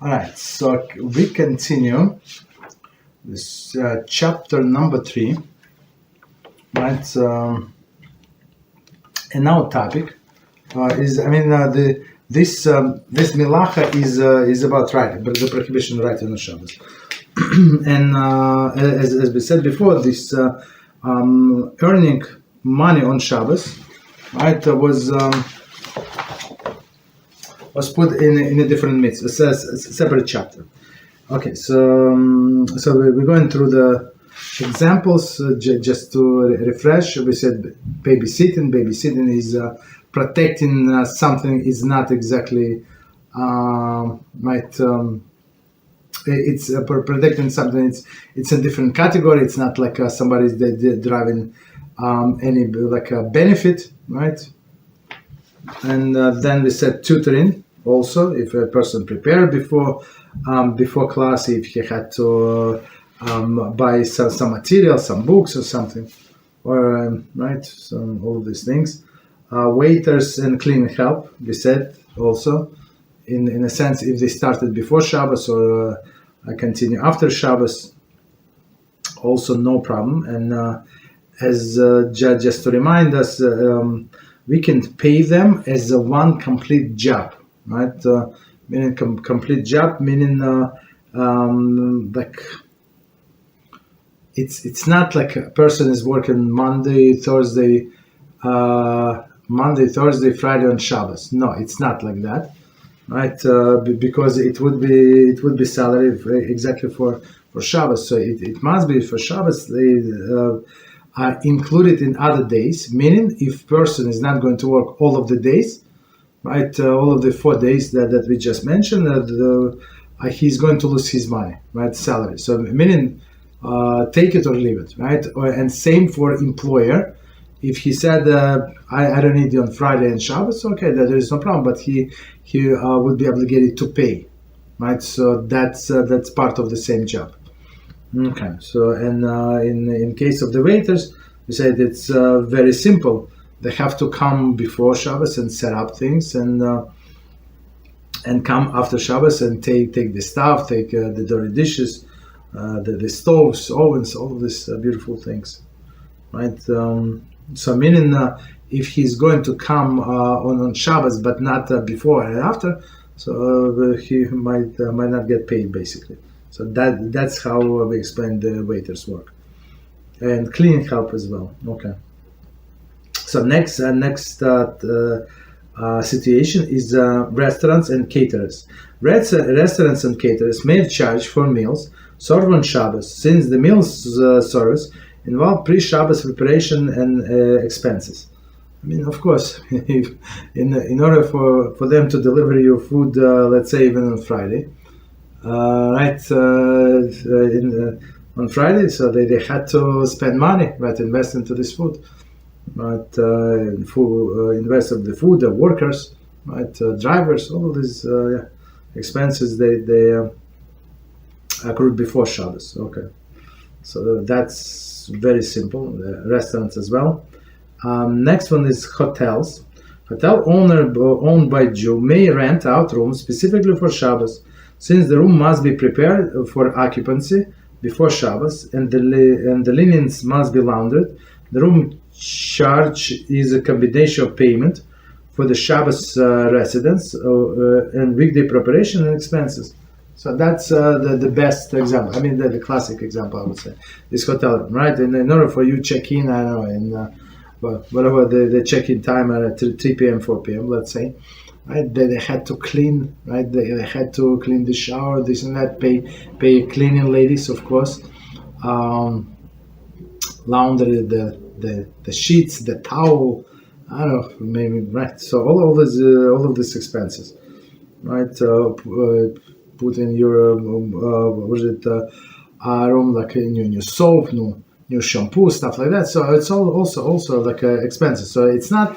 All right, so we continue this chapter number 3, right? And our topic is, this milacha is about writing, but the prohibition of writing on Shabbos. And as we said before, this earning money on Shabbos, right, was put in a different mitzvah, a separate chapter. Okay, so we're going through the examples just to refresh. We said babysitting. Babysitting is protecting something is not exactly it's protecting something. It's a different category. It's not like somebody's driving any like a benefit, right? And then we said tutoring also. If a person prepared before class, if he had to buy some material, some books or something, or right, so all of these things. Waiters and cleaning help, we said also, in a sense, if they started before Shabbos or continue after Shabbos, also no problem. And as just to remind us, we can pay them as a one complete job, right? Meaning complete job, meaning like it's not like a person is working Monday, Thursday, Friday on Shabbos. No, it's not like that, right? Because it would be salary exactly for Shabbos. So it must be for Shabbos. They are included in other days. Meaning, if person is not going to work all of the days, right? All of the 4 days that we just mentioned, he's going to lose his money, right? Salary. So meaning, take it or leave it, right? And same for employer. If he said, I don't need you on Friday and Shabbos, okay, there is no problem, but he would be obligated to pay, right? So that's part of the same job. Okay, so and in case of the waiters, we said it's very simple. They have to come before Shabbos and set up things, and come after Shabbos and take the stuff, take the dirty dishes, the stoves, ovens, all of these beautiful things, right? So meaning if he's going to come on Shabbos but not before and after, so he might not get paid basically. So that's how we explain the waiters work, and cleaning help as well. Okay. So next situation is restaurants and caterers. Restaurants and caterers may charge for meals served on Shabbos, since the meals service involve pre-Shabbos preparation and expenses. I mean, of course, if in order for them to deliver you food, let's say even on Friday, right? On Friday, so they had to spend money, right? Invest into this food, right? Invest of the food, the workers, right? Drivers, all of these expenses they accrued before Shabbos. Okay, so that's very simple. Restaurants as well. Next one is hotels. Hotel owner owned by Jew may rent out rooms specifically for Shabbos, since the room must be prepared for occupancy before Shabbos, and the linens must be laundered. The room charge is a combination of payment for the Shabbos residence and weekday preparation and expenses. So that's the best example. I mean, the classic example, I would say, is hotel room, right? And in order for you check in, I don't know, in whatever the check-in time at 3 p.m., 4 p.m., let's say, right? They had to clean, right? They had to clean the shower, this and that, pay cleaning ladies, of course, laundry, the sheets, the towel, I don't know, maybe, right? So all of these expenses, right? Put in your room, like new soap, new shampoo, stuff like that. So it's all also like expenses. So it's not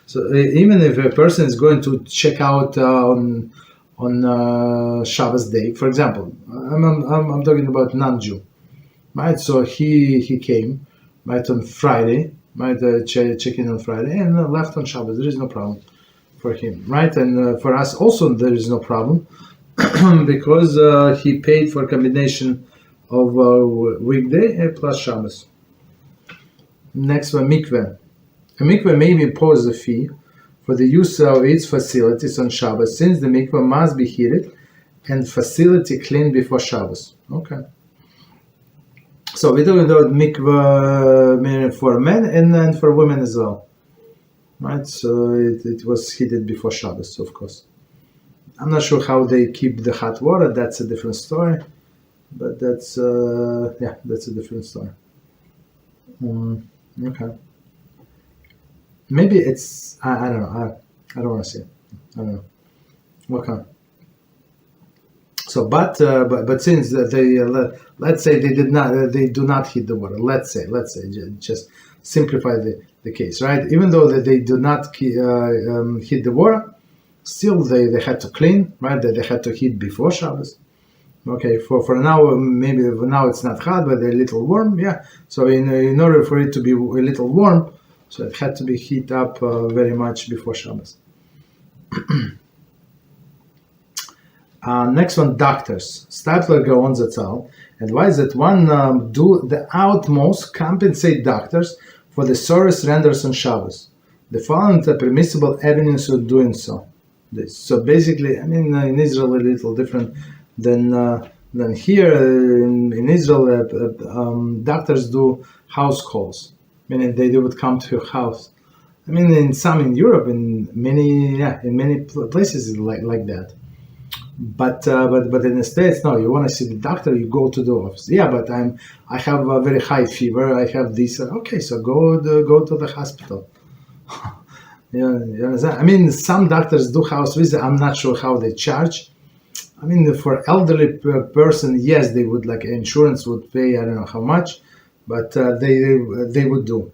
so even if a person is going to check out on Shabbos day, for example, I'm talking about non-Jew, right? So he came, right, on Friday, right, check in on Friday and left on Shabbos. There is no problem for him, right? And for us also there is no problem. because he paid for a combination of weekday plus Shabbos. Next one, mikveh. A mikveh may impose a fee for the use of its facilities on Shabbos, since the mikveh must be heated and facility cleaned before Shabbos. Okay. So we talk about mikveh for men and for women as well. Right? So it was heated before Shabbos, of course. I'm not sure how they keep the hot water. That's a different story. But that's that's a different story. Okay. Maybe it's I don't know. I don't want to say. I don't know. Okay. So, but since they let's say they do not heat the water. Let's say just simplify the case, right? Even though they do not heat the water, still they had to clean, right? They had to heat before Shabbos. Okay, for now, maybe now it's not hot, but a little warm, yeah. So in order for it to be a little warm, so it had to be heat up very much before Shabbos. Next one, doctors. Statler Gaon Zatzal advise that one do the utmost compensate doctors for the service renders on Shabbos. The following are permissible avenues of doing so. So basically, I mean, in Israel a little different than here. In Israel, doctors do house calls, meaning they would come to your house. I mean, in Europe, in many places like that. But in the States, no. You want to see the doctor, you go to the office. Yeah, but I have a very high fever. I have this. Okay, so go to the hospital. You understand? I mean, some doctors do house visit. I'm not sure how they charge. I mean, for elderly person, yes, they would, like insurance would pay. I don't know how much, but they would do.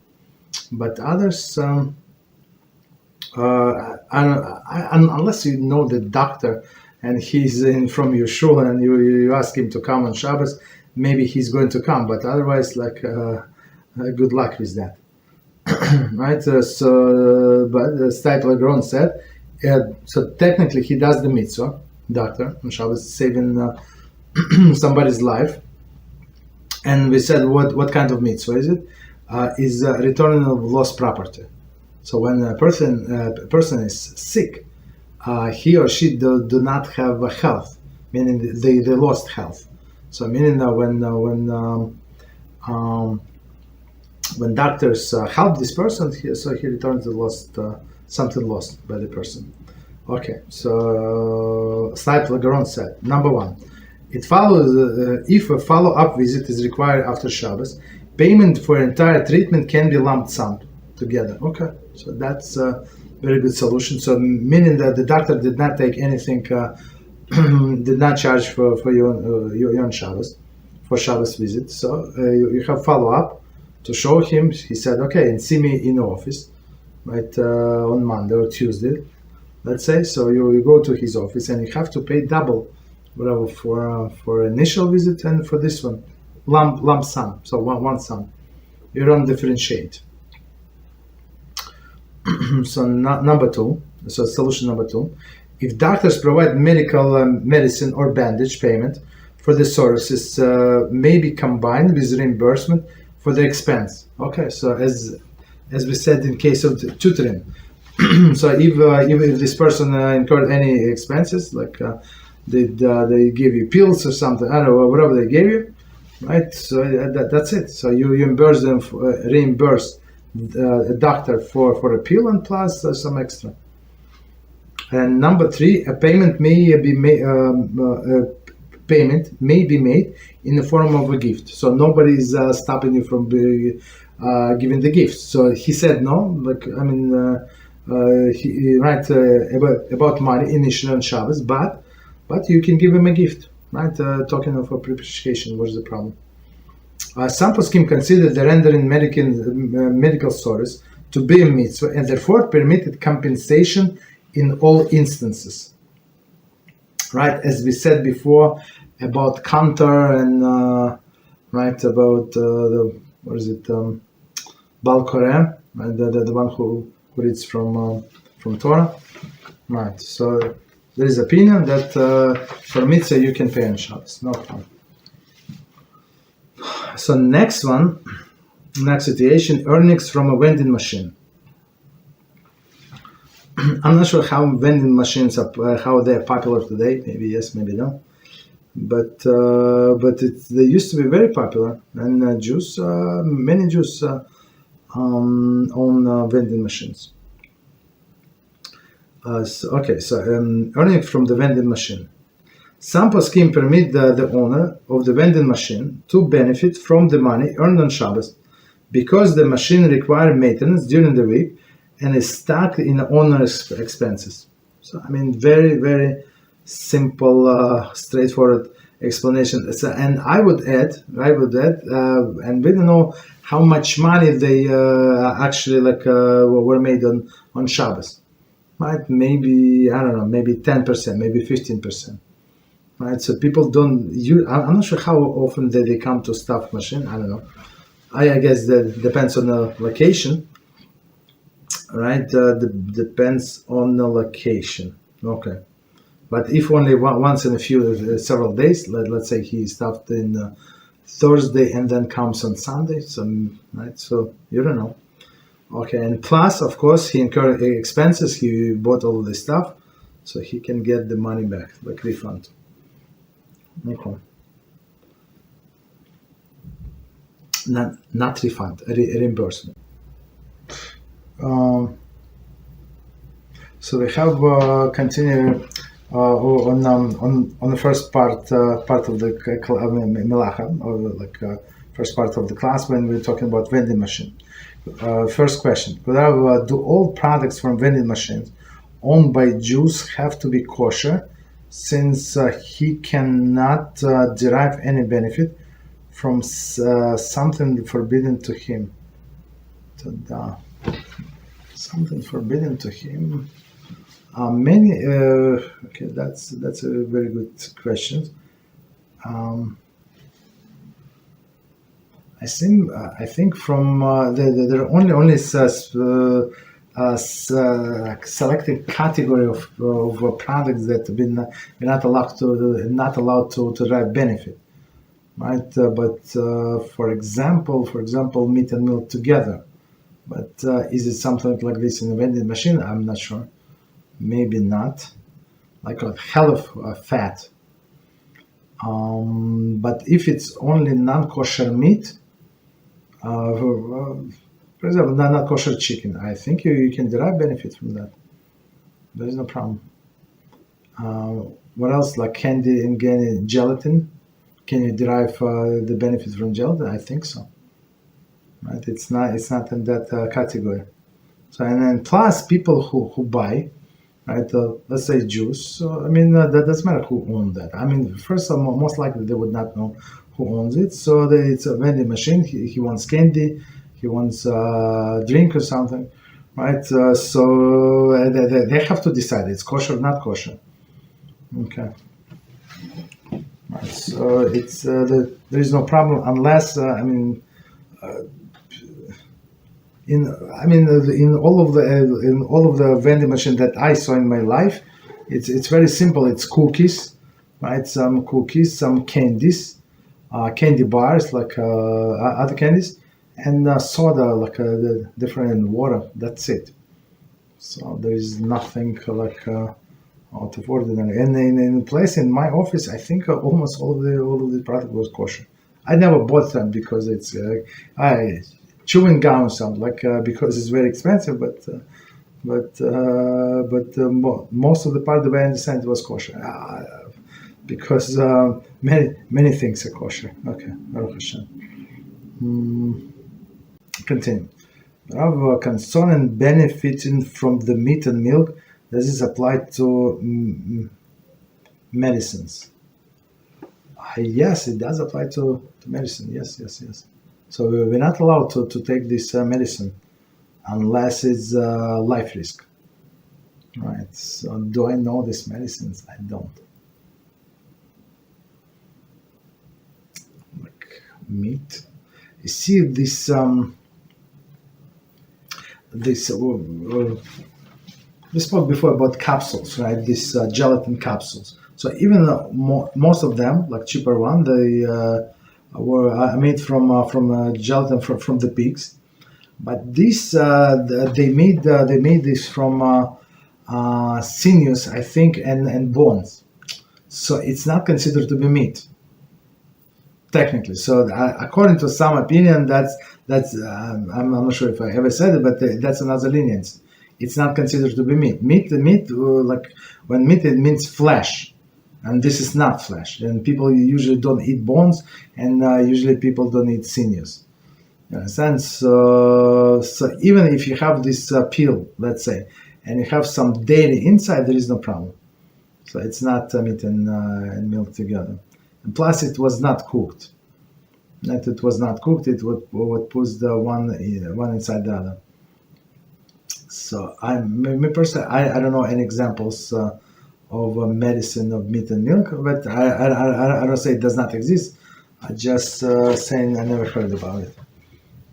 But others, unless you know the doctor and he's from your shul and you ask him to come on Shabbos, maybe he's going to come. But otherwise, good luck with that. Right? But Steitler Gron said, so technically he does the mitzvah, doctor, on Shabbos, saving somebody's life. And we said, what kind of mitzvah is it? Is returning of lost property. So when a person is sick, he or she do not have health, meaning they lost health. So meaning that when doctors help this person, he returns the something lost by the person. Okay, so Steitler Garon said, number one, it follows if a follow-up visit is required after Shabbos, payment for entire treatment can be lump sum together. Okay, so that's a very good solution. So meaning that the doctor did not take anything, did not charge for your own Shabbos, for Shabbos visit. So you have follow-up to show him. He said, okay, and see me in the office, right, on Monday or Tuesday, let's say. So you go to his office and you have to pay double, whatever, for initial visit and for this one, lump sum. So one sum. You don't differentiate. So number two. So solution number two: if doctors provide medical medicine or bandage payment for the services, may be combined with reimbursement for the expense. Okay. So as we said in case of tutoring. So if this person incurred any expenses, like they give you pills or something, I don't know, whatever they gave you, right? So that's it. So you reimburse them, reimburse a doctor for a pill and plus some extra. And number three, a payment may be made. Payment may be made in the form of a gift. So nobody is stopping you from giving the gift. So he said no. Like I mean. He writes about money initially on Shabbos, but you can give him a gift, right? Talking of appreciation, what's the problem? Some poskim consider the rendering medical service to be a mitzvah and therefore permitted compensation in all instances, right? As we said before about counter and right about Bal Koreh, right? The one who reads from Torah, right? So there is opinion that for mitzvah you can pay on Shabbos. No problem. So next situation, earnings from a vending machine. I'm not sure how vending machines are, how they're popular today. Maybe yes, maybe no. But they used to be very popular, and many Jews own vending machines. Earning from the vending machine. Some poskim permit the owner of the vending machine to benefit from the money earned on Shabbos because the machine requires maintenance during the week and is stuck in the owner's expenses. So, very, very simple, straightforward explanation. So, and I would add, and we don't know how much money they actually were made on Shabbos. Right? Maybe, I don't know, maybe 10%, maybe 15%. Right? So people don't use, I'm not sure how often they come to stuff machine. I don't know. I guess that depends on the location. Right? Depends on the location. Okay. But if only once in several days, let's say he stopped in Thursday and then comes on Sunday, right? So you don't know. Okay, and plus, of course, he incurred expenses. He bought all of this stuff, so he can get the money back, like refund. Okay. Not refund, reimbursement. So we have continue on the first part of the melacha, or first part of the class when we're talking about vending machine. First question: do all products from vending machines owned by Jews have to be kosher, since he cannot derive any benefit from something forbidden to him? Something forbidden to him. Okay, that's a very good question. I think from there are only selected category of products that we're not allowed to derive benefit, right? But for example, meat and milk together. But is it something like this in a vending machine? I'm not sure. Maybe not. Like a hell of fat. But if it's only non-kosher meat, for example, not kosher chicken, I think you can derive benefit from that. There is no problem. What else? Like candy and gelatin? Can you derive the benefit from gelatin? I think so. Right? It's not in that category. So, and then plus people who buy, right? Let's say Jews. So that doesn't matter who owns that. First of all, most likely they would not know who owns it. So it's a vending machine. He wants candy. He wants drink or something, right? So they have to decide it's kosher or not kosher. Okay. Right. So it's there is no problem unless in all of the vending machine that I saw in my life, it's very simple. It's cookies, right? Some cookies, some candies, candy bars like other candies, and soda like the different water. That's it. So there is nothing like out of ordinary. And in place in my office, I think almost all of the product was kosher. I never bought them because it's chewing gum or something because it's very expensive, but most of the part that I understand it was kosher because many things are kosher. Okay, Baruch Hashem. Continue. Concerning benefiting from the meat and milk, does this apply to medicines? Yes, it does apply to medicine. Yes. So we're not allowed to take this medicine unless it's life risk. Right. So do I know these medicines? I don't. Like meat. You see this we spoke before about capsules, right? These gelatin capsules. So even most of them, like cheaper one, they were made from gelatin from the pigs. But this they made this from sinews, I think, and bones. So it's not considered to be meat, technically. So according to some opinion, that's I'm not sure if I ever said it, but that's another leniency. It's not considered to be meat. Meat, like when meat, it means flesh, and this is not flesh. And people usually don't eat bones, and usually people don't eat sinews. You understand? So even if you have this peel, let's say, and you have some dairy inside, there is no problem. So it's not meat and milk together. And plus, it was not cooked. That it was not cooked, it would put the one inside the other. So me personally, I don't know any examples of medicine of meat and milk, but I don't say it does not exist. I just saying I never heard about it.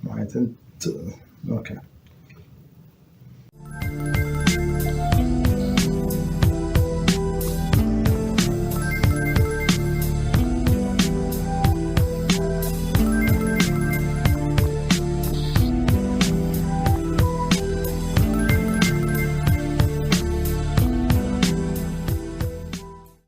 Right? And okay.